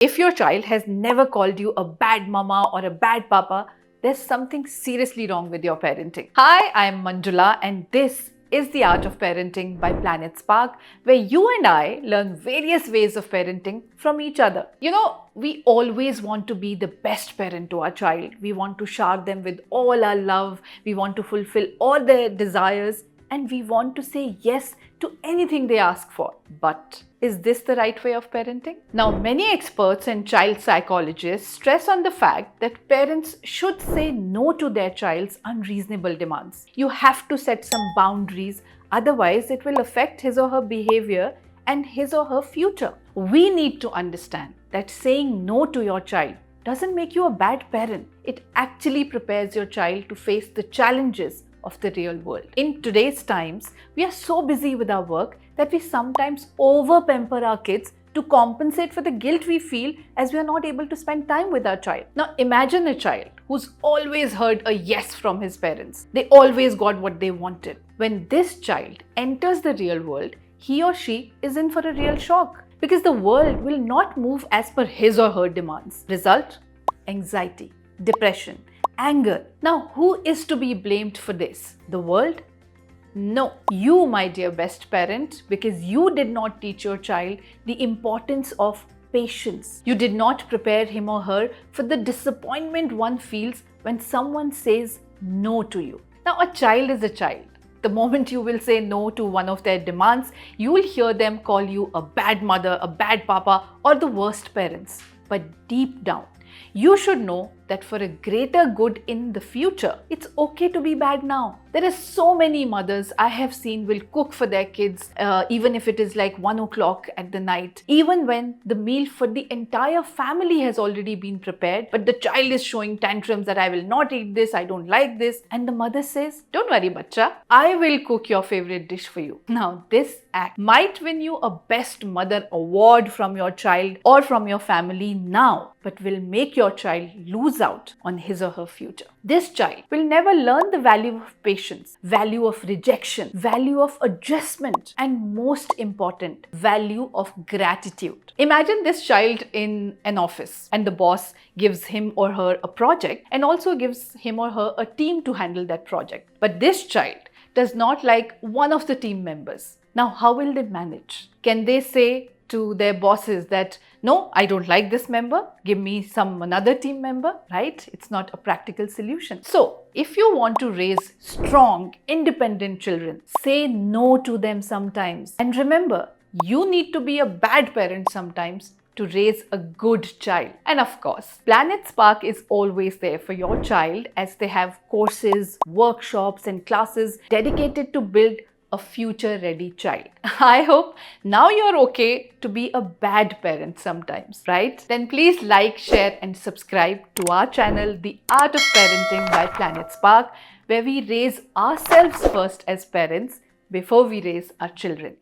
If your child has never called you a bad mama or a bad papa, there's something seriously wrong with your parenting. Hi, I'm Manjula, and this is The Art of Parenting by Planet Spark, where you and I learn various ways of parenting from each other. You know, we always want to be the best parent to our child. We want to shower them with all our love, we want to fulfill all their desires, and we want to say yes to anything they ask for. But is this the right way of parenting? Now, many experts and child psychologists stress on the fact that parents should say no to their child's unreasonable demands. You have to set some boundaries, otherwise, it will affect his or her behavior and his or her future. We need to understand that saying no to your child doesn't make you a bad parent. It actually prepares your child to face the challenges of the real world. In today's times, we are so busy with our work that we sometimes over-pamper our kids to compensate for the guilt we feel as we are not able to spend time with our child. Now imagine a child who's always heard a yes from his parents. They always got what they wanted. When this child enters the real world, he or she is in for a real shock because the world will not move as per his or her demands. Result? Anxiety, depression, anger. Now, who is to be blamed for this? The world? No, you, my dear best parent, because you did not teach your child the importance of patience. You did not prepare him or her for the disappointment one feels when someone says no to you. Now, a child is a child. The moment you will say no to one of their demands, you will hear them call you a bad mother, a bad papa, or the worst parents. But deep down, you should know that for a greater good in the future, it's okay to be bad now. There are so many mothers I have seen will cook for their kids even if it is like 1 o'clock at the night, even when the meal for the entire family has already been prepared, but the child is showing tantrums that I will not eat this, I don't like this, and the mother says, don't worry bacha, I will cook your favorite dish for you. Now this act might win you a best mother award from your child or from your family now, but will make your child lose out on his or her future. This child will never learn the value of patience, value of rejection, value of adjustment, and most important, value of gratitude. Imagine this child in an office and the boss gives him or her a project and also gives him or her a team to handle that project. But this child does not like one of the team members. Now, how will they manage? Can they say to their bosses that, no, I don't like this member, give me another team member, right? It's not a practical solution. So, if you want to raise strong, independent children, say no to them sometimes. And remember, you need to be a bad parent sometimes to raise a good child. And of course, Planet Spark is always there for your child as they have courses, workshops, and classes dedicated to build a future-ready child. I hope now you're okay to be a bad parent sometimes, right? Then please like, share, and subscribe to our channel, The Art of Parenting by Planet Spark, where we raise ourselves first as parents before we raise our children.